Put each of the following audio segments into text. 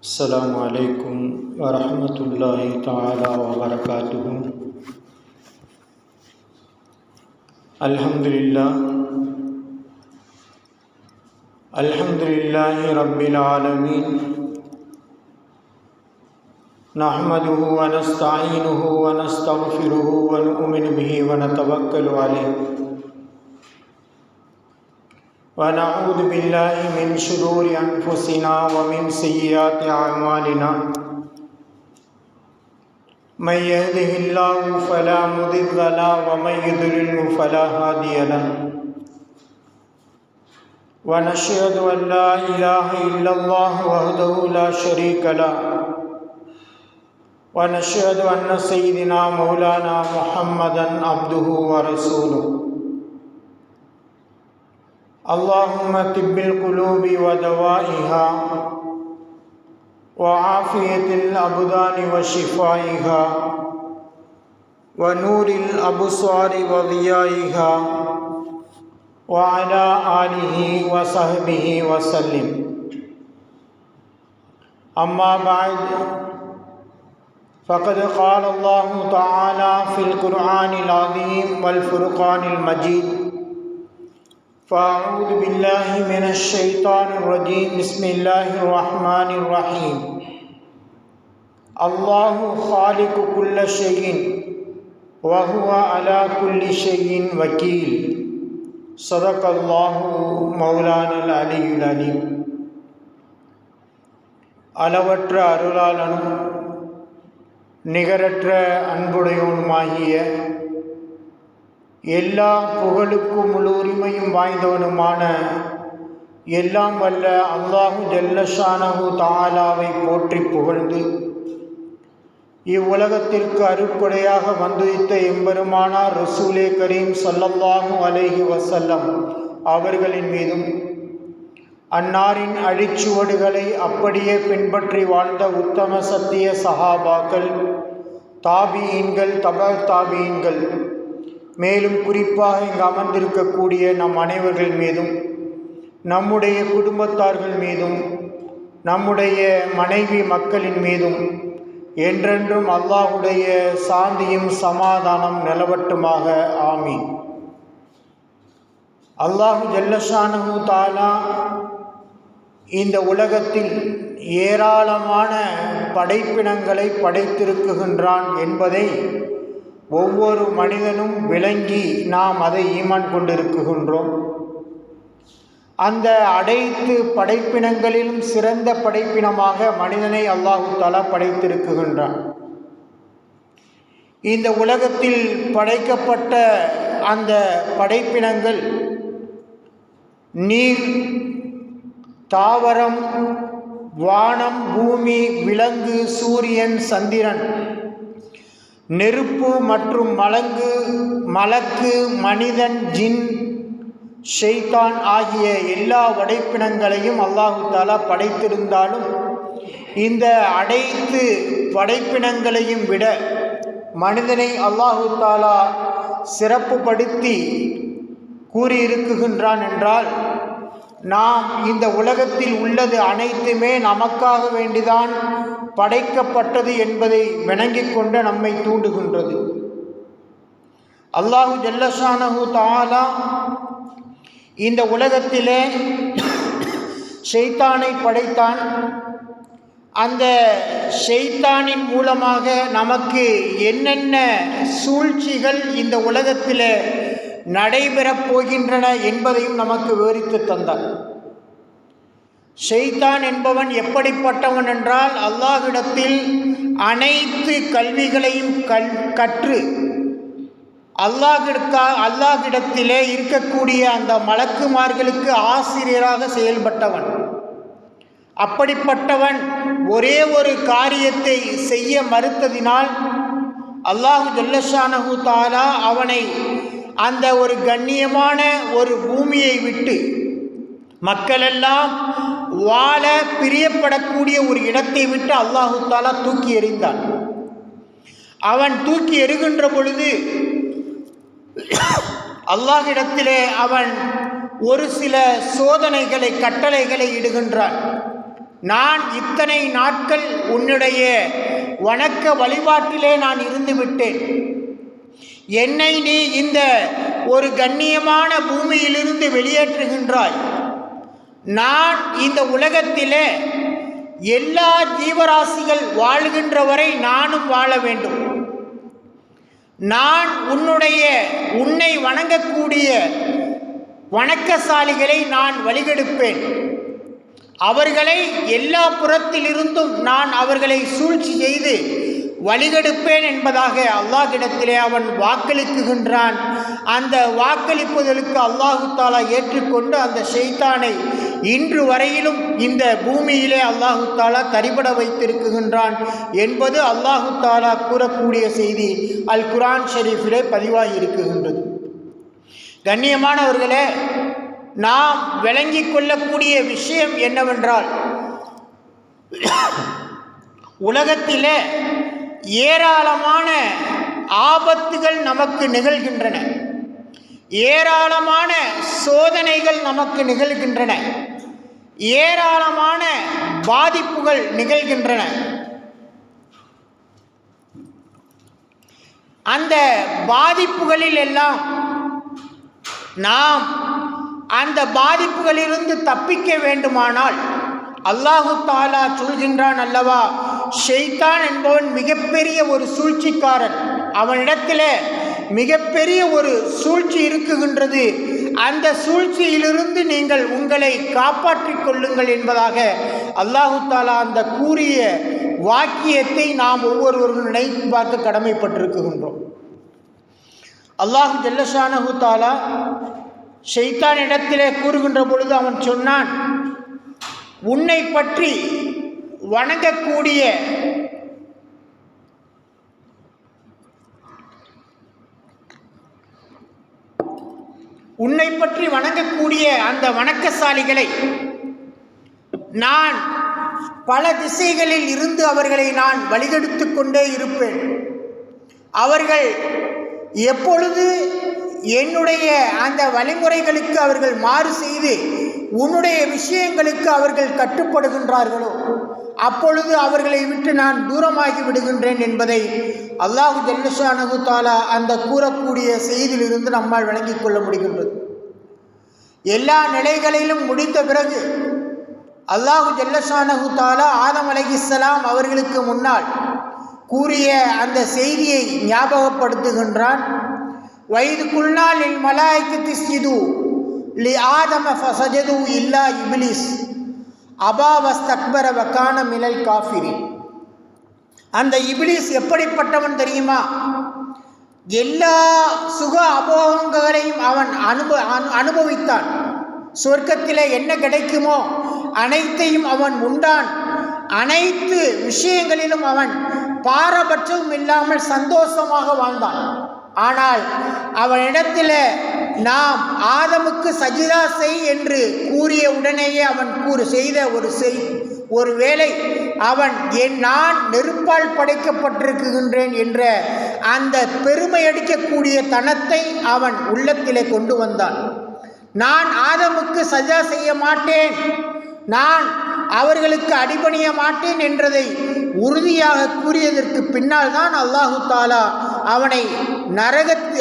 السلام عليكم ورحمة الله تعالى وبركاته. الحمد لله رب العالمين. نحمده ونستعينه ونستغفره ونؤمن به ونتوكل عليه ونعوذ بالله من شرور أنفسنا ومن سيئات أعمالنا. من يهده الله فلا مضل له ومن يضلل فلا هادي له. ونشهد أن لا إله إلا الله وحده لا شريك له. ونشهد أن سيدنا مولانا محمدا عبده ورسوله. اللهم طب القلوب ودوائها وعافية الأبدان وشفائها ونور الأبصار وضيائها وعلى آله وصحبه وسلم. أما بعد، فقد قال الله تعالى في القرآن العظيم والفرقان المجيد: فأعوذ بالله من الشيطان الرجيم. بسم الله الرحمن الرحيم. الله خالق كل شيء وهو على كل شيء وكيل. صدق الله مولانا العلي العليم. அளவற்ற அருளாளனும் நிகரற்ற அன்புடையவனுமாகிய எல்லா புகழுக்கும் முழு உரிமையும் வாய்ந்தவனுமான எல்லாம் வல்ல அல்லாஹு ஜல்லஷானஹு தஆலாவை போற்றி புகழ்ந்து, இவ்வுலகத்திற்கு அருட்கொடையாக வந்துவித்த எம்பெருமானார் ரசூலே கரீம் ஸல்லல்லாஹு அலைஹி வஸல்லம் அவர்களின் மீதும், அன்னாரின் அழிச்சுவடுகளை அப்படியே பின்பற்றி வாழ்ந்த உத்தம சத்திய சஹாபாக்கள், தாபீன்கள், தாபீன்கள், மேலும் குறிப்பாக இங்கு அமர்ந்திருக்கக்கூடிய நம் அனைவர்கள் மீதும், நம்முடைய குடும்பத்தார்கள் மீதும், நம்முடைய மனைவி மக்களின் மீதும் என்றென்றும் அல்லாஹுடைய சாந்தியும் சமாதானம் நிலவட்டுமாக. ஆமீன். அல்லாஹு ஜல்லஷானஹு தஆலா இந்த உலகத்தில் ஏராளமான படைப்பினங்களை படைத்திருக்குகின்றான் என்பதை ஒவ்வொரு மனிதனும் விளங்கி நாம் அதை ஈமான் கொண்டிருக்கின்றோம். அந்த அனைத்து படைப்பினங்களிலும் சிறந்த படைப்பினமாக மனிதனை அல்லாஹு தஆலா படைத்திருக்கின்றான். இந்த உலகத்தில் படைக்கப்பட்ட அந்த படைப்பினங்கள் நீர், தாவரம், வானம், பூமி, விலங்கு, சூரியன், சந்திரன், நெருப்பு மற்றும் மலக்கு, மனிதன், ஜின், ஷைத்தான் ஆகிய எல்லா படைப்பினங்களையும் அல்லாஹு தஆலா படைத்திருந்தாலும், இந்த அனைத்து படைப்பினங்களையும் விட மனிதனை அல்லாஹு தஆலா சிறப்புப்படுத்தி கூறியிருக்குகின்றான் என்றால், நாம் இந்த உலகத்தில் உள்ளது அனைத்துமே நமக்காக வேண்டிதான் படைக்கப்பட்டது என்பதை விளங்கிக் கொண்டு நம்மை தூண்டுகின்றது. அல்லாஹு ஜல்லஷானஹு தஆலா இந்த உலகத்திலே ஷைத்தானை படைத்தான். அந்த ஷைத்தானின் மூலமாக நமக்கு என்னென்ன சூழ்ச்சிகள் இந்த உலகத்தில் நடைபெறப் போகின்றன என்பதையும் நமக்கு விவரித்து தந்தார். ஷைத்தான் என்பவன் எப்படிப்பட்டவன் என்றால், அல்லாஹ்விடத்தில் அனைத்து கல்விகளையும் கற்று அல்லாஹ்விடத்திலே இருக்கக்கூடிய அந்த மலக்குமார்களுக்கு ஆசிரியராக செயல்பட்டவன். அப்படிப்பட்டவன் ஒரே ஒரு காரியத்தை செய்ய மறுத்ததினால் அல்லாஹு ஜல்லஷானஹு தஆலா அவனை அந்த ஒரு கண்ணியமான ஒரு பூமியை விட்டு மக்களெல்லாம் வாழ பிரியப்படக்கூடிய ஒரு இடத்தை விட்டு அல்லாஹு தஆலா தூக்கி எறிந்தான். அவன் தூக்கி எறிகின்ற பொழுது அல்லாஹ்விடத்திலே அவன் ஒரு சில சோதனைகளை, கட்டளைகளை இடுகின்றான். நான் இத்தனை நாட்கள் உன்னுடைய வணக்க வழிபாட்டிலே நான் இருந்து விட்டேன். என்னை நீ இந்த ஒரு கண்ணியமான பூமியிலிருந்து வெளியேற்றுகின்றாய். நான் இந்த உலகத்திலே எல்லா ஜீவராசிகள் வாழ்கின்ற வரை நானும் வாழ வேண்டும். நான் உன்னை வணங்கக்கூடிய வணக்கசாலிகளை நான் வழிகெடுப்பேன். அவர்களை எல்லா புறத்திலிருந்தும் நான் அவர்களை சூழ்ச்சி செய்து வழிகெடுப்பேன் என்பதாக அல்லாஹ்விடத்திலே அவன் வாக்களிக்குகின்றான். அந்த வாக்களிப்புதலுக்கு அல்லாஹு தாலா ஏற்றுக்கொண்டு அந்த ஷைத்தானை இன்று வரையிலும் இந்த பூமியிலே அல்லாஹு தாலா தரிபட வைத்திருக்குகின்றான் என்பது அல்லாஹு தாலா கூறக்கூடிய செய்தி அல் குர்ஆன் ஷரீஃபிலே பதிவாகி இருக்குகின்றது. கண்ணியமானவர்களே, நாம் விளங்கி கொள்ளக்கூடிய விஷயம் என்னவென்றால், உலகத்திலே ஏராளமான ஆபத்துகள் நமக்கு நிகழ்கின்றன, ஏராளமான சோதனைகள் நமக்கு நிகழ்கின்றன, ஏராளமான பாதிப்புகள் நிகழ்கின்றன. அந்த பாதிப்புகளில் எல்லாம் நாம் அந்த பாதிப்புகளிலிருந்து தப்பிக்க வேண்டுமானால் அல்லாஹு தாலா சொல்கின்றான் அல்லவா, ஷைத்தான் என்பவன் மிகப்பெரிய ஒரு சூழ்ச்சிக்காரன். அவனிடத்தில் மிகப்பெரிய ஒரு சூழ்ச்சி இருக்குகின்றது. அந்த சூழ்ச்சியிலிருந்து நீங்கள் உங்களை காப்பாற்றிக் கொள்ளுங்கள் என்பதாக அல்லாஹு தாலா அந்த கூறிய வாக்கியத்தை நாம் ஒவ்வொருவரும் நினைத்து பார்க்க கடமைப்பட்டிருக்கின்றோம். அல்லாஹு ஜல்லஷானஹு தாலா ஷைத்தான் இடத்திலே கூறுகின்ற பொழுது அவன் சொன்னான், உன்னை பற்றி வணங்கக்கூடிய அந்த வணக்கசாலிகளை நான் பல திசைகளில் இருந்து அவர்களை நான் வழிகெடுத்து கொண்டே இருப்பேன். அவர்கள் எப்பொழுது என்னுடைய அந்த வழிமுறைகளுக்கு அவர்கள் மாறு செய்து உன்னுடைய விஷயங்களுக்கு அவர்கள் கட்டுப்படுகின்றார்களோ அப்பொழுது அவர்களை விட்டு நான் தூரமாகி விடுகின்றேன் என்பதை அல்லாஹு ஜல்லஷானஹு தஆலா அந்த கூறக்கூடிய செய்தியிலிருந்து நம்மால் விளங்கிக் கொள்ள முடிகின்றது. எல்லா நிலைகளிலும் முடிந்த பிறகு அல்லாஹு ஜல்லஷானஹு தஆலா ஆதம் அலைஹிஸ்ஸலாம் அவர்களுக்கு முன்னால் கூறிய அந்த செய்தியை ஞாபகப்படுத்துகின்றான். வைது குல்னால் இல் மலாயிகத்தி இஸ்ஜுது லி ஆதம ஃபஸஜது இல்லா இப்லீஸ் அபா வஸ்தக்பர வகான மினல் காஃபிரின். அந்த இப்லீஸ் எப்படிப்பட்டவன் தெரியுமா? எல்லா சுக அபோகங்களையும் அவன் அனுபவித்தான். சொர்க்கத்திலே என்ன கிடைக்குமோ அனைத்தையும் அவன் உண்டான். அனைத்து விஷயங்களிலும் அவன் பாரபட்சமும் இல்லாமல் சந்தோஷமாக வாழ்ந்தான். ஆனால் அவனிடத்தில் நாம் ஆதமுக்கு சஜிதா செய் என்று கூறிய உடனேயே அவன் செய்த ஒரு வேளை அவன் நான் நெருப்பால் படைக்கப்பட்டிருக்கின்றேன் என்ற அந்த பெருமையடிக்கக்கூடிய தனத்தை அவன் உள்ளத்திலே கொண்டு வந்தான். நான் ஆதமுக்கு சஜிதா செய்ய மாட்டேன், நான் அவர்களுக்கு அடிபணிய மாட்டேன் என்றதை உறுதியாக கூறியதற்கு பின்னால் தான் அல்லாஹு தாலா அவனை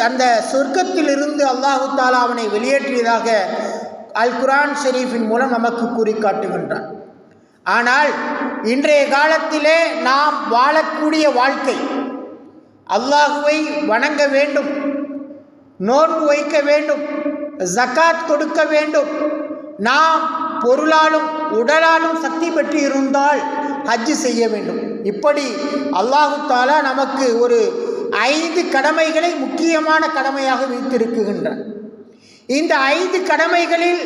அந்த சொர்க்கத்திலிருந்து அல்லாஹு தாலா அவனை வெளியேற்றியதாக அல் குர்ஆன் ஷரீஃபின் மூலம் நமக்கு கூறி காட்டுகின்றான். ஆனால் இன்றைய காலத்திலே நாம் வாழக்கூடிய வாழ்க்கை, அல்லாஹுவை வணங்க வேண்டும், நோன்பு வைக்க வேண்டும், ஜகாத் கொடுக்க வேண்டும், நாம் பொருளாலும் உடலாலும் சக்தி பெற்று இருந்தால் ஹஜ் செய்ய வேண்டும். இப்படி அல்லாஹு தாலா நமக்கு ஒரு 5 கடமைகளை முக்கியமான கடமையாக வைத்திருக்கின்றான். இந்த 5 கடமைகளில்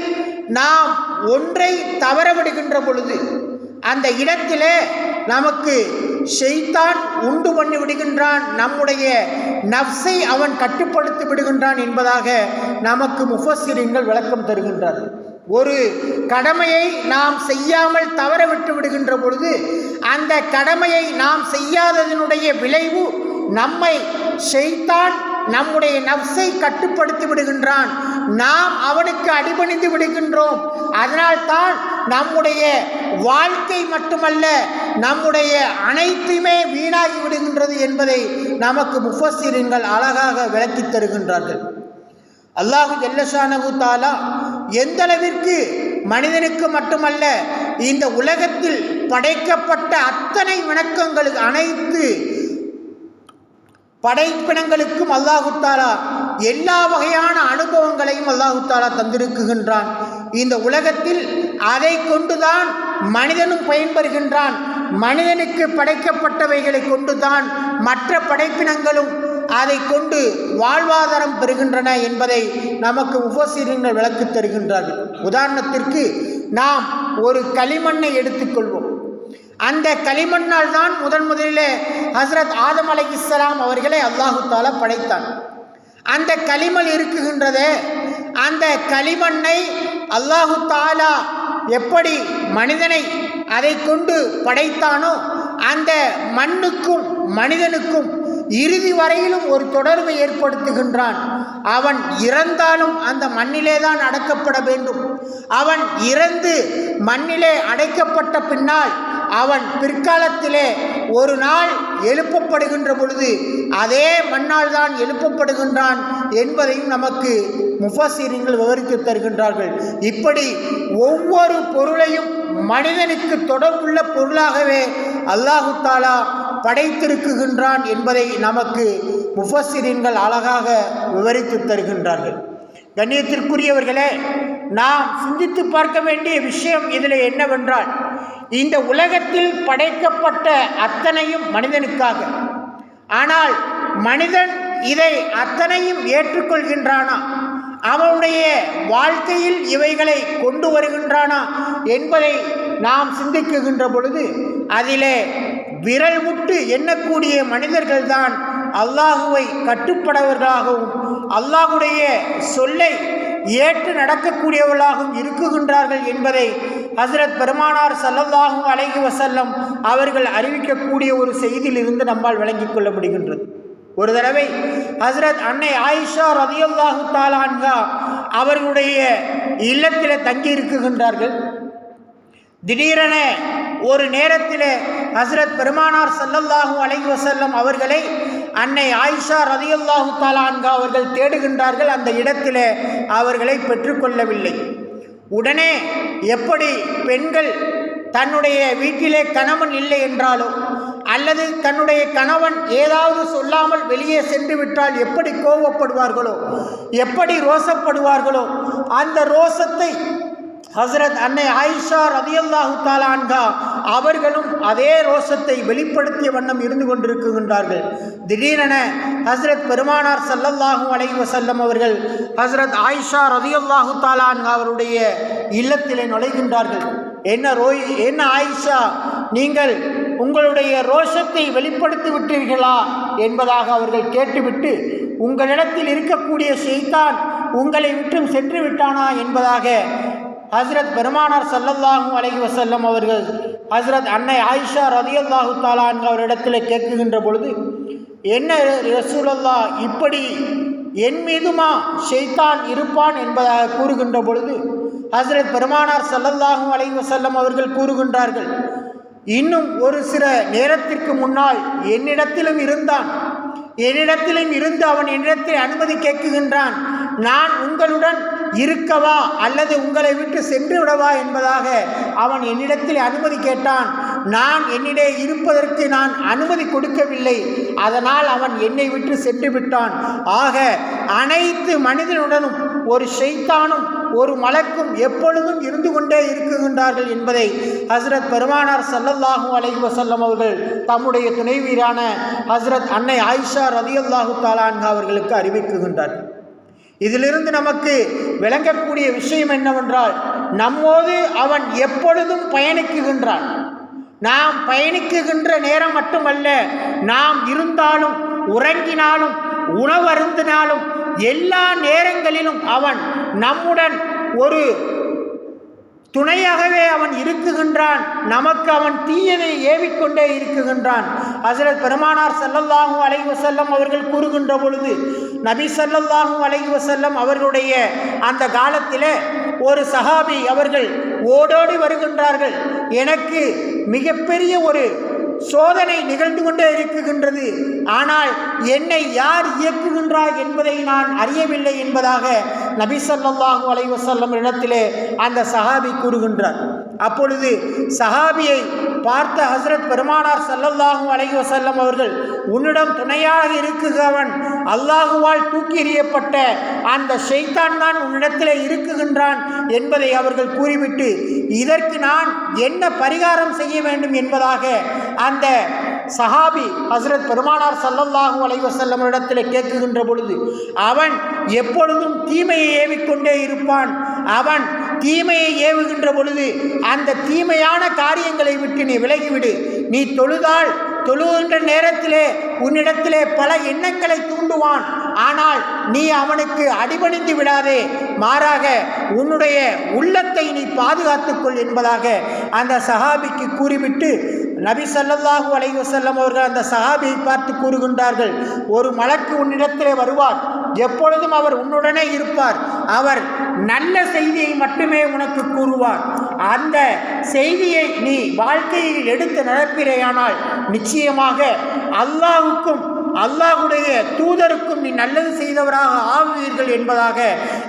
நாம் ஒன்றை தவறவிடுகின்ற பொழுது அந்த இடத்திலே நமக்கு ஷைத்தான் உண்டு பண்ணி விடுகின்றான், நம்முடைய நஃப்ஸை அவன் கட்டுப்படுத்தி விடுகின்றான் என்பதாக நமக்கு முஃபஸ்ஸிரீன்கள் விளக்கம் தருகின்றார்கள். ஒரு கடமையை நாம் செய்யாமல் தவற விட்டு விடுகின்ற பொழுது அந்த கடமையை நாம் செய்யாததனுடைய விளைவு நம்மை ஷைத்தான் நம்முடைய நஃப்ஸை கட்டுப்படுத்தி விடுகின்றான், நாம் அவனுக்கு அடிபணிந்து விடுகின்றோம். அதனால்தான் நம்முடைய வாழ்க்கை மட்டுமல்ல, நம்முடைய அனைத்துமே வீணாகி விடுகின்றது என்பதை நமக்கு முஃபஸ்ஸிரீன்கள் அழகாக விளக்கித் தருகின்றார்கள். அல்லாஹு ஜல்லஷானஹு தஆலா எந்தளவிற்கு மனிதனுக்கு மட்டுமல்ல, இந்த உலகத்தில் படைக்கப்பட்ட அத்தனை வணக்கங்களுக்கு, அனைத்து படைப்பினங்களுக்கும் அல்லாஹு தஆலா எல்லா வகையான அனுபவங்களையும் அல்லாஹு தஆலா தந்திருக்குகின்றான். இந்த உலகத்தில் அதை கொண்டுதான் மனிதனும் பயன்பெறுகின்றான். மனிதனுக்கு படைக்கப்பட்டவைகளை கொண்டுதான் மற்ற படைப்பினங்களும் அதை கொண்டு வாழ்வாதாரம் பெறுகின்றன என்பதை நமக்கு முஃபஸ்ஸிரீன்கள் விளக்கித் தருகின்றார்கள். உதாரணத்திற்கு நாம் ஒரு களிமண்ணை எடுத்துக்கொள்வோம். அந்த களிமண்ணால் தான் முதலிலே ஹஸ்ரத் ஆதம் அலைஹிஸ்ஸலாம் அவர்களை அல்லாஹு தஆலா படைத்தான். அந்த களிமண் இருக்குகின்றதே, அந்த களிமண்ணை அல்லாஹு தஆலா எப்படி மனிதனை அதை கொண்டு படைத்தானோ, அந்த மண்ணுக்கும் மனிதனுக்கும் இறுதி வரையிலும் ஒரு தொடர்பை ஏற்படுத்துகின்றான். அவன் இறந்தாலும் அந்த மண்ணிலே தான் அடக்கப்பட வேண்டும். அவன் இறந்து மண்ணிலே அடைக்கப்பட்ட பின்னால் அவன் பிற்காலத்திலே ஒரு நாள் எழுப்பப்படுகின்ற பொழுது அதே மண்ணால் தான் எழுப்பப்படுகின்றான் என்பதையும் நமக்கு முஃபஸ்ஸிரீன்கள் விவரித்து தருகின்றார்கள். இப்படி ஒவ்வொரு பொருளையும் மனிதனுக்கு தொடர்புள்ள பொருளாகவே அல்லாஹு தஆலா படைத்திருக்குகின்றான் என்பதை நமக்கு முஃபஸ்ஸிரீன்கள் அழகாக விவரித்து தருகின்றார்கள். கண்ணியத்திற்குரியவர்களே, நாம் சிந்தித்து பார்க்க வேண்டிய விஷயம் இதில் என்னவென்றால், இந்த உலகத்தில் படைக்கப்பட்ட அத்தனையும் மனிதனுக்காக. ஆனால் மனிதன் இதை அத்தனையும் ஏற்றுக்கொள்கின்றானா, அவனுடைய வாழ்க்கையில் இவைகளை கொண்டு வருகின்றானா என்பதை நாம் சிந்திக்குகின்ற பொழுது அதிலே விரல் விட்டு எண்ணக்கூடிய மனிதர்கள்தான் அல்லாஹுவை கட்டுப்படவர்களாகவும் அல்லாஹுடைய சொல்லை ஏற்று நடக்கக்கூடியவர்களாகவும் இருக்குகின்றார்கள் என்பதை ஹஸ்ரத் பெருமானார் ஸல்லல்லாஹு அலைஹி வஸல்லம் அவர்கள் அறிவிக்கக்கூடிய ஒரு செய்தியிலிருந்து நம்மால் விளங்கிக் கொள்ள முடிகின்றது. ஒரு தடவை ஹஸ்ரத் அன்னை ஆயிஷா ரலியல்லாஹு தஆலா அன்ஹா அவர்களுடைய இல்லத்தில் தங்கி இருக்குகின்றார்கள். திடீரென ஒரு நேரத்தில் ஹஸ்ரத் பெருமானார் ஸல்லல்லாஹு அலைஹி வஸல்லம் அவர்களை அன்னை ஆயிஷா ரலியல்லாஹு தஆலா அன்ஹா அவர்கள் தேடுகின்றார்கள். அந்த இடத்தில் அவர்களை பெற்றுக்கொள்ளவில்லை. உடனே எப்படி பெண்கள் தன்னுடைய வீட்டிலே கணவன் இல்லை என்றாலோ, அல்லது தன்னுடைய கணவன் ஏதாவது சொல்லாமல் வெளியே சென்று விட்டால் எப்படி கோபப்படுவார்களோ, எப்படி ரோசப்படுவார்களோ, அந்த ரோசத்தை ஹஸ்ரத் அன்னை ஆயிஷா ரலியல்லாஹு தஆலா அன்ஹா அவர்களும் அதே ரோசத்தை வெளிப்படுத்திய வண்ணம் இருந்து கொண்டிருக்கின்றார்கள். திடீரென ஹஸ்ரத் பெருமானார் ஸல்லல்லாஹு அலைஹி வஸல்லம் அவர்கள் ஹஸ்ரத் ஆயிஷா ரலியல்லாஹு தஆலா அன்ஹா அவருடைய இல்லத்திலே நுழைகின்றார்கள். என்ன ஆயிஷா, நீங்கள் உங்களுடைய ரோஷத்தை வெளிப்படுத்தி விட்டீர்களா என்பதாக அவர்கள் கேட்டுவிட்டு, உங்களிடத்தில் இருக்கக்கூடிய ஷைத்தான் உங்களை விட்டும் சென்று விட்டானா என்பதாக ஹஸ்ரத் பெருமானார் ஸல்லல்லாஹு அலைஹி வஸல்லம் அவர்கள் ஹஸ்ரத் அன்னை ஆயிஷா ரலியல்லாஹு தஆலா அன்ஹா அவரிடத்தில் கேட்குகின்ற பொழுது, என்ன ரசூலல்லாஹ், இப்படி என் மீதுமா ஷைத்தான் இருப்பான் என்பதாக கூறுகின்ற பொழுது ஹஸ்ரத் பெருமானார் ஸல்லல்லாஹு அலைஹி வஸல்லம் அவர்கள் கூறுகின்றார்கள், இன்னும் ஒரு சில நேரத்திற்கு முன்னால் என்னிடத்திலும் இருந்து அவன் என்னிடத்தில் அனுமதி கேட்குகின்றான். நான் உங்களுடன் இருக்கவா அல்லது உங்களை விட்டு சென்று விடவா என்பதாக அவன் என்னிடத்தில் அனுமதி கேட்டான். நான் என்னிடே இருப்பதற்கு நான் அனுமதி கொடுக்கவில்லை. அதனால் அவன் என்னை விட்டு சென்று விட்டான். ஆக அனைத்து மனிதனுடனும் ஒரு ஷைத்தானும் ஒரு மலக்கும் எப்பொழுதும் இருந்து கொண்டே இருக்குகின்றார்கள் என்பதை ஹஸ்ரத் பெருமானார் ஸல்லல்லாஹு அலைஹி வஸல்லம் அவர்கள் தம்முடைய துணைவீரான ஹஸ்ரத் அன்னை ஆயிஷா ரலியல்லாஹு தஆலா அன்ஹா அவர்களுக்கு அறிவிக்குகின்றார்கள். இதிலிருந்து நமக்கு விளங்கக்கூடிய விஷயம் என்னவென்றால், நம்மோடு அவன் எப்பொழுதும் பயணிக்குகின்றான். நாம் பயணிக்குகின்ற நேரம் மட்டுமல்ல, நாம் இருந்தாலும் உறங்கினாலும் உணவருந்தினாலும் எல்லா நேரங்களிலும் அவன் நம்முடன் ஒரு துணையாகவே அவன் இருக்குகின்றான். நமக்கு அவன் தீயதை ஏவிக்கொண்டே இருக்குகின்றான். ஹஸ்ரத் பெருமானார் ஸல்லல்லாஹு அலைஹி வஸல்லம் அவர்கள் கூறுகின்ற பொழுது, நபி ஸல்லல்லாஹு அலைஹி வஸல்லம் அவர்களுடைய அந்த காலத்தில் ஒரு சஹாபி அவர்கள் ஓடோடி வருகின்றார்கள். எனக்கு மிகப்பெரிய ஒரு சோதனை நிகழ்ந்து கொண்டே இருக்குகின்றது, ஆனால் என்னை யார் இயக்குகின்றார் என்பதை நான் அறியவில்லை என்பதாக நபி ஸல்லல்லாஹு அலைஹி வஸல்லம் இடத்திலே அந்த சஹாபி கூறுகின்றார். அப்பொழுது சஹாபியை பார்த்த ஹஸ்ரத் பெருமானார் ஸல்லல்லாஹு அலைஹி வஸல்லம் அவர்கள், உன்னிடம் துணையாக இருக்குகிறவன் அல்லாஹுவால் தூக்கி எறியப்பட்ட அந்த ஷைத்தான் தான் உன்னிடத்திலே இருக்குகின்றான் என்பதை அவர்கள் கூறிவிட்டு, இதற்கு நான் என்ன பரிகாரம் செய்ய வேண்டும் என்பதாக அந்த சஹாபி ஹஸ்ரத் பெருமானார் ஸல்லல்லாஹு அலைஹி வஸல்லம் இடத்திலே கேட்குகின்ற பொழுது, அவன் எப்பொழுதும் தீமையை ஏவிக்கொண்டே இருப்பான். அவன் தீமையை ஏவுகின்ற பொழுது அந்த தீமையான காரியங்களை விட்டு நீ விலகிவிடு. நீ தொழுகின்ற நேரத்திலே உன்னிடத்திலே பல எண்ணங்களை தூண்டுவான், ஆனால் நீ அவனுக்கு அடிபணிந்து விடாதே, மாறாக உன்னுடைய உள்ளத்தை நீ பாதுகாத்துக்கொள் என்பதாக அந்த சஹாபிக்கு கூறிவிட்டு நபி ஸல்லல்லாஹு அலைஹி வஸல்லம் அவர்கள் அந்த சஹாபியை பார்த்து கூறுகின்றார்கள், ஒரு மலக்கு உன்னிடத்திலே வருவார், எப்பொழுதும் அவர் உன்னுடனே இருப்பார், அவர் நல்ல செய்தியை மட்டுமே உனக்கு கூறுவார். அந்த செய்தியை நீ வாழ்க்கையில் எடுத்து நடப்பிலேயானால் நிச்சயமாக அல்லாஹுக்கும் அல்லாஹுடைய தூதருக்கும் நீ நல்லது செய்தவராக ஆகுவீர்கள் என்பதாக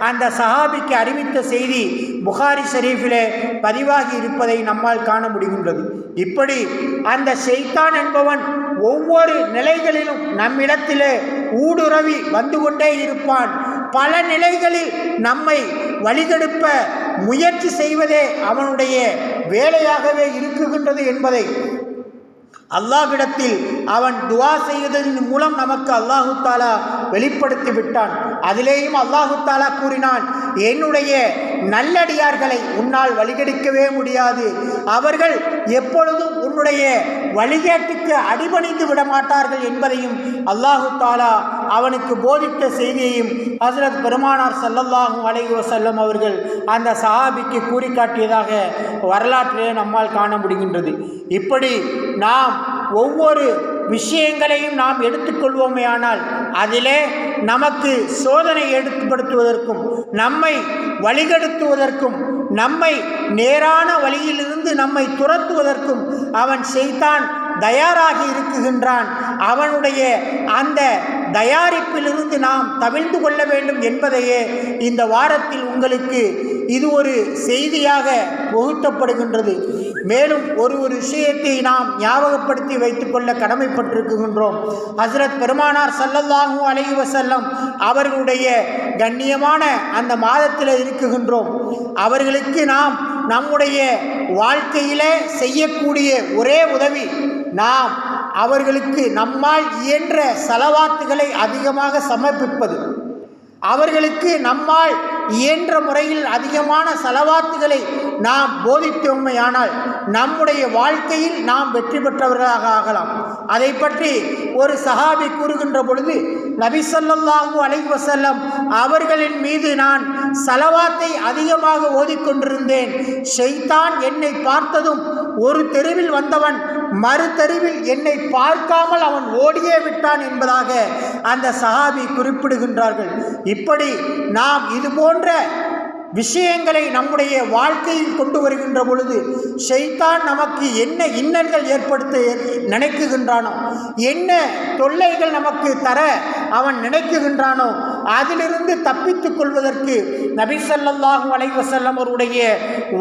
அந்த சஹாபிக்கு அறிவித்த செய்தி புகாரி ஷரீஃபிலே பதிவாகி இருப்பதை நம்மால் காண முடிகின்றது. இப்படி அந்த ஷைத்தான் என்பவன் ஒவ்வொரு நிலைகளிலும் நம்மிடத்திலே ஊடுருவி வந்து கொண்டே இருப்பான். பல நிலைகளில் நம்மை வழிகெடுப்ப முயற்சி செய்வதே அவனுடைய வேலையாகவே இருக்குகின்றது என்பதை அல்லாஹ்விடத்தில் அவன் துஆ செய்வதன் மூலம் நமக்கு அல்லாஹு தாலா வெளிப்படுத்தி விட்டான். அதிலேயும் அல்லாஹு தாலா கூறினான், என்னுடைய நல்லடியார்களை உன்னால் வழிகெடுக்கவே முடியாது, அவர்கள் எப்பொழுதும் உன்னுடைய வழிகேட்டுக்கு அடிபணிந்து விடமாட்டார்கள் என்பதையும் அல்லாஹு தாலா அவனுக்கு போதித்த செய்தியையும் ஹஸ்ரத் பெருமானார் ஸல்லல்லாஹு அலைஹி வஸல்லம் அவர்கள் அந்த சஹாபிக்கு கூறி காட்டியதாக வரலாற்றிலே நம்மால் காண முடிகின்றது. இப்படி நாம் ஒவ்வொரு விஷயங்களையும் நாம் எடுத்துக்கொள்வோமே ஆனால் அதிலே நமக்கு சோதனை ஏற்படுத்துவதற்கும் நம்மை வழிகெடுத்துவதற்கும் நம்மை நேரான வழியிலிருந்து நம்மை துரத்துவதற்கும் அவன் ஷைத்தான் தயாராகி இருக்குகின்றான். அவனுடைய அந்த தயாரிப்பிலிருந்து நாம் தவிர்த்து கொள்ள வேண்டும் என்பதையே இந்த வாரத்தில் உங்களுக்கு இது ஒரு செய்தியாக புகுத்தப்படுகின்றது. மேலும் ஒரு விஷயத்தை நாம் ஞாபகப்படுத்தி வைத்துக்கொள்ள கடமைப்பட்டிருக்கின்றோம். ஹஸ்ரத் பெருமானார் ஸல்லல்லாஹு அலைஹி வஸல்லம் அவர்களுடைய கண்ணியமான அந்த மாதத்தில் இருக்குகின்றோம். அவர்களுக்கு நாம் நம்முடைய வாழ்க்கையிலே செய்யக்கூடிய ஒரே உதவி, நாம் அவர்களுக்கு நம்மால் இயன்ற ஸலவாத்துகளை அதிகமாக சமர்ப்பிப்பது. அவர்களுக்கு நம்மால் இயன்ற முறையில் அதிகமான ஸலவாத்துகளை நாம் போதித்தோமையானால் நம்முடைய வாழ்க்கையில் நாம் வெற்றி பெற்றவர்களாக ஆகலாம். அதை பற்றி ஒரு சஹாபி கூறுகின்ற பொழுது, நபி ஸல்லல்லாஹு அலைஹி வஸல்லம் அவர்களின் மீது நான் ஸலவாத்தை அதிகமாக ஓதிக்கொண்டிருந்தேன். ஷைத்தான் என்னை பார்த்ததும் ஒரு தெருவில் வந்தவன் மறு தெருவில் என்னை பார்க்காமல் அவன் ஓடியே விட்டான் என்பதாக அந்த சஹாபி குறிப்பிடுகின்றார்கள். இப்படி நாம் இது போன்ற விஷயங்களை நம்முடைய வாழ்க்கையில் கொண்டு வருகின்ற பொழுது ஷைத்தான் நமக்கு என்ன இன்னல்கள் ஏற்படுத்த நினைக்குகின்றானோ, என்ன தொல்லைகள் நமக்கு தர அவன் நினைக்குகின்றானோ, அதிலிருந்து தப்பித்துக் கொள்வதற்கு நபி ஸல்லல்லாஹு அலைஹி வஸல்லம் அவருடைய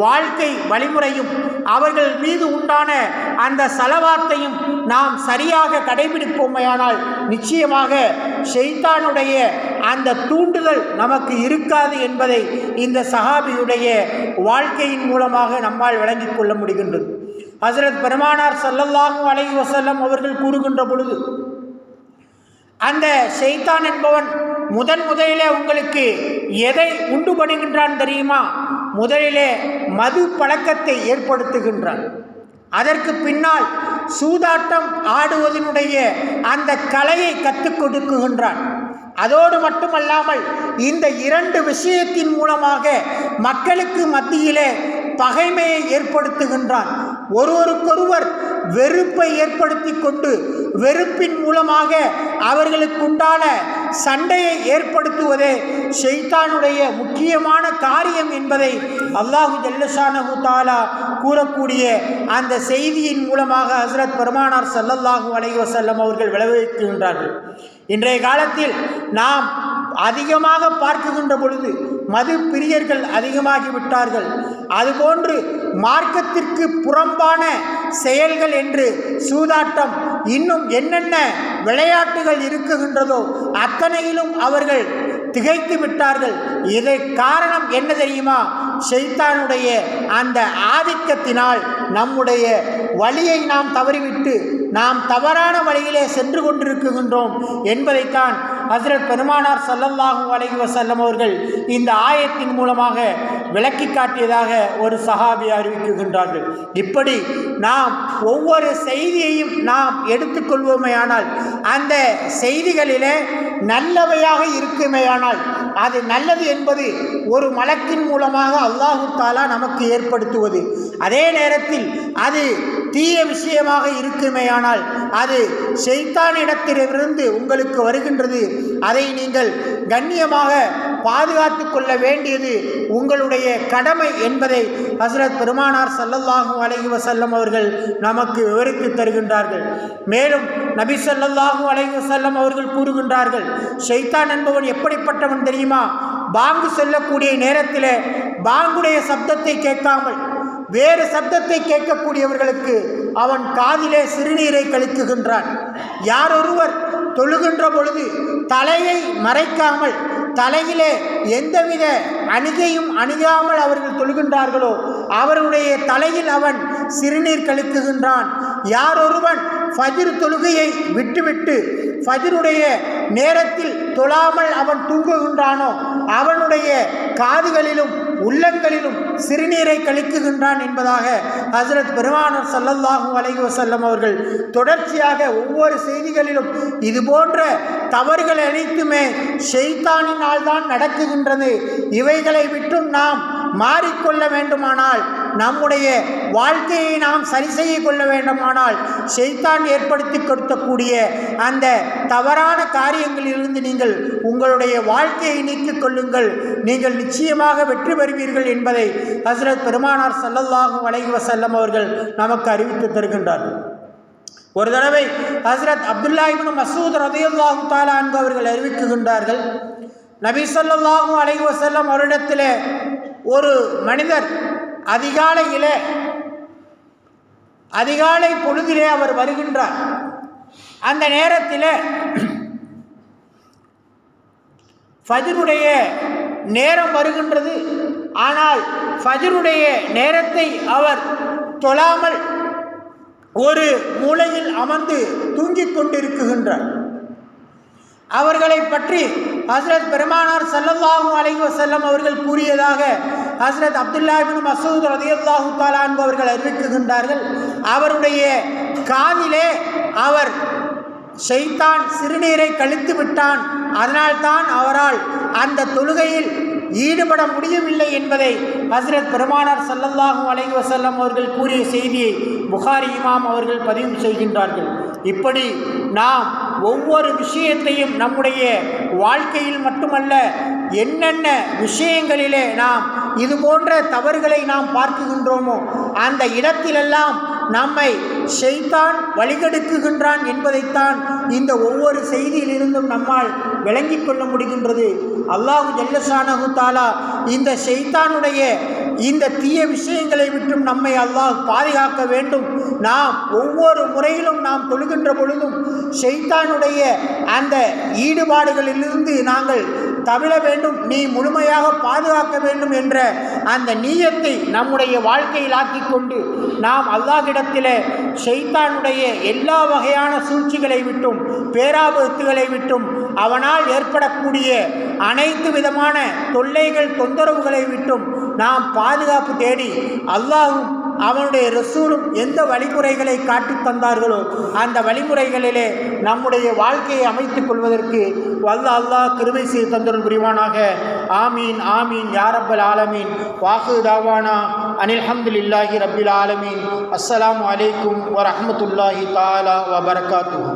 வாழ்க்கை வழிமுறையும் அவர்கள் மீது உண்டான அந்த ஸலவாத்தையும் நாம் சரியாக கடைபிடிப்போமையானால் நிச்சயமாக ஷைத்தானுடைய அந்த தூண்டுதல் நமக்கு இருக்காது என்பதை இந்த சஹாபியுடைய வாழ்க்கையின் மூலமாக நம்மால் விளங்கிக் கொள்ள முடிகின்றது. ஹஸ்ரத் பெருமானார் ஸல்லல்லாஹு அலைஹி வஸல்லம் அவர்கள் கூறுகின்ற பொழுது, அந்த ஷைத்தான் என்பவன் முதலிலே உங்களுக்கு எதை உண்டு பண்ணுகின்றான் தெரியுமா? முதலிலே மது பழக்கத்தை ஏற்படுத்துகின்றான். அதற்கு பின்னால் சூதாட்டம் ஆடுவதனுடைய அந்த கலையை கற்றுக் கொடுக்குகின்றான். அதோடு மட்டுமல்லாமல் இந்த இரண்டு விஷயத்தின் மூலமாக மக்களுக்கு மத்தியிலே பகைமையை ஏற்படுத்துகின்றான். ஒருவருக்கொருவர் வெறுப்பை ஏற்படுத்தி கொண்டு வெறுப்பின் மூலமாக அவர்களுக்குண்டான சண்டையை ஏற்படுத்துவதே ஷைத்தானுடைய முக்கியமான காரியம் என்பதை அல்லாஹு ஜல்லஷானஹு தஆலா கூறக்கூடிய அந்த செய்தியின் மூலமாக ஹஸ்ரத் பெருமானார் ஸல்லல்லாஹு அலைஹி வஸல்லம் அவர்கள் விளைவிக்கின்றார்கள். இன்றைய காலத்தில் நாம் அதிகமாக பார்க்குகின்ற பொழுது மது பிரியர்கள் அதிகமாகிவிட்டார்கள். அதுபோன்று மார்க்கத்திற்கு புறம்பான செயல்கள் என்று சூதாட்டம், இன்னும் என்னென்ன விளையாட்டுகள் இருக்குகின்றதோ அத்தனையிலும் அவர்கள் திகைத்து விட்டார்கள். இதை காரணம் என்ன தெரியுமா? ஷைத்தானுடைய அந்த ஆதிக்கத்தினால் நம்முடைய வழியை நாம் தவறிவிட்டு நாம் தவறான வழியிலே சென்று கொண்டிருக்கின்றோம் என்பதைத்தான் ஹஸ்ரத் பெருமானார் ஸல்லல்லாஹு அலைஹி வஸல்லம் அவர்கள் இந்த ஆயத்தின் மூலமாக விளக்கி காட்டியதாக ஒரு சஹாபி அறிவிக்கின்றார்கள். இப்படி நாம் ஒவ்வொரு செய்தியையும் நாம் எடுத்துக்கொள்வோமேயானால் அந்த செய்திகளிலே நல்லவையாக இருக்குமேயானால் அது நல்லது என்பது ஒரு மலக்கின் மூலமாக அல்லாஹு தஆலா நமக்கு ஏற்படுத்துவது. அதே நேரத்தில் அது தீய விஷயமாக இருக்குமேயானால் அது ஷைத்தானிடத்திலிருந்து உங்களுக்கு வருகின்றது. அதை நீங்கள் கண்ணியமாக பாதுகாத்து கொள்ள வேண்டியது உங்களுடைய கடமை என்பதை ஹஸ்ரத் பெருமானார் ஸல்லல்லாஹு அலைஹி வஸல்லம் அவர்கள் நமக்கு விவரித்து தருகின்றார்கள். மேலும் நபி ஸல்லல்லாஹு அலைஹி வஸல்லம் அவர்கள் கூறுகின்றார்கள், ஷைத்தான் என்பவன் எப்படிப்பட்டவன் தெரியுமா? பாங்கு சொல்லக்கூடிய நேரத்தில் பாங்குடைய சப்தத்தை கேட்காமல் வேறு சப்தத்தை கேட்கக்கூடியவர்களுக்கு அவன் காதிலே சிறுநீரை கழிக்குகின்றான். யாரொருவர் தொழுகின்ற பொழுது தலையை மறைக்காமல் தலையிலே எந்தவித அணிகையும் அணியாமல் அவர்கள் தொழுகின்றார்களோ அவருடைய தலையில் அவன் சிறுநீர் கழிக்குகின்றான். யாரொருவன் ஃபஜ்ர் தொழுகையை விட்டுவிட்டு ஃபஜ்ருடைய நேரத்தில் தொழாமல் அவன் தூங்குகின்றானோ அவனுடைய காதுகளிலும் உள்ளங்களிலும் சிறுநீரை கழிக்குகின்றான் என்பதாக ஹஸ்ரத் பெருமானார் ஸல்லல்லாஹு அலைஹி வஸல்லம் அவர்கள் தொடர்ச்சியாக ஒவ்வொரு செய்திகளிலும் இது போன்ற தவறுகள் அனைத்துமே ஷைத்தானினால் தான் நடக்குகின்றது. இவைகளை விட்டும் நாம் மாறிக்கொள்ள வேண்டுமானால், நம்முடைய வாழ்க்கையை நாம் சரி செய்ய கொள்ள வேண்டுமானால் ஷைத்தான் ஏற்படுத்தி கொடுக்கக்கூடிய அந்த தவறான காரியங்களிலிருந்து நீங்கள் உங்களுடைய வாழ்க்கையை நீக்கிக் கொள்ளுங்கள். நீங்கள் நிச்சயமாக வெற்றி பெறுவீர்கள் என்பதை ஹஸ்ரத் பெருமானார் ஸல்லல்லாஹு அலைஹி வஸல்லம் அவர்கள் நமக்கு அறிவித்து தருகின்றார்கள். ஒரு தடவை ஹஸ்ரத் அப்துல்லா இப்னு மஸ்ஊத் ரலியல்லாஹு தஆலா அன்ஹு அவர்கள் அறிவிக்கின்றார்கள், நபி ஸல்லல்லாஹு அலைஹி வஸல்லம் அவரிடத்திலே ஒரு மனிதர் அதிகாலை பொழுதிலே அவர் வருகின்றார். அந்த நேரத்தில் ஃபஜ்ருடைய நேரம் வருகின்றது. ஆனால் ஃபஜ்ருடைய நேரத்தை அவர் தொழாமல் ஒரு மூலையில் அமர்ந்து தூங்கிக் கொண்டிருக்கின்றார். அவர்களை பற்றி ஹஸ்ரத் பெருமானார் ஸல்லல்லாஹு அலைஹி வஸல்லம் அவர்கள் கூறியதாக ஹஸ்ரத் அப்துல்லா இப்னு மஸ்ஊத் ரலியல்லாஹு தஆலா அன்ஹு அவர்கள் அறிவிக்கின்றார்கள், அவருடைய காதிலே அவர் ஷைத்தான் சிறுநீரை கழித்து விட்டான், அதனால்தான் அவரால் அந்த தொழுகையில் ஈடுபட முடியவில்லை என்பதை ஹஸ்ரத் பெருமானார் ஸல்லல்லாஹு அலைஹி வஸல்லம் அவர்கள் கூறிய செய்தியை புகாரி இமாம் அவர்கள் பதிவு செய்கின்றார்கள். இப்படி நாம் ஒவ்வொரு விஷயத்தையும் நம்முடைய வாழ்க்கையில் மட்டுமல்ல, என்னென்ன விஷயங்களிலே நாம் இது போன்ற தவறுகளை நாம் பார்க்குகின்றோமோ அந்த இடத்திலெல்லாம் நம்மை ஷைத்தான் வழிகெடுக்குகின்றான் என்பதைத்தான் இந்த ஒவ்வொரு செய்தியிலிருந்தும் நம்மால் விளங்கிக் கொள்ள முடிகின்றது. அல்லாஹு ஜல்லஷானஹு தஆலா இந்த ஷைத்தானுடைய இந்த தீய விஷயங்களை விட்டும் நம்மை அல்லாஹ் பாதுகாக்க வேண்டும். நாம் ஒவ்வொரு முறையிலும் நாம் தொழுகின்ற பொழுதும் ஷைத்தானுடைய அந்த ஈடுபாடுகளிலிருந்து நாங்கள் தவிர வேண்டும், நீ முழுமையாக பாதுகாக்க வேண்டும் என்ற அந்த நீயத்தை நம்முடைய வாழ்க்கையில் ஆக்கிக்கொண்டு நாம் அல்லாஹ்விடத்திலே ஷைத்தானுடைய எல்லா வகையான சூழ்ச்சிகளை விட்டும் பேராபத்துகளை விட்டும் அவனால் ஏற்படக்கூடிய அனைத்து விதமான தொல்லைகள் தொந்தரவுகளை விட்டும் நாம் பாதுகாப்பு தேடி அல்லாஹும் அவனுடைய ரசூலும் எந்த வழிமுறைகளை காட்டி தந்தார்களோ அந்த வழிமுறைகளிலே நம்முடைய வாழ்க்கையை அமைத்துக் கொள்வதற்கு வல்ல அல்லாஹ் கிருபை செய்து தந்தருள் புரிவானாக. ஆமீன் ஆமீன் யா ரப்பல் ஆலமீன். வாஹு தாவானா அனில் ஹம்துலில்லாஹி ரப்பில் ஆலமீன். அஸ்ஸலாமு அலைக்கும் வரஹ்மத்துல்லாஹி தஆலா வபரகாத்துஹு.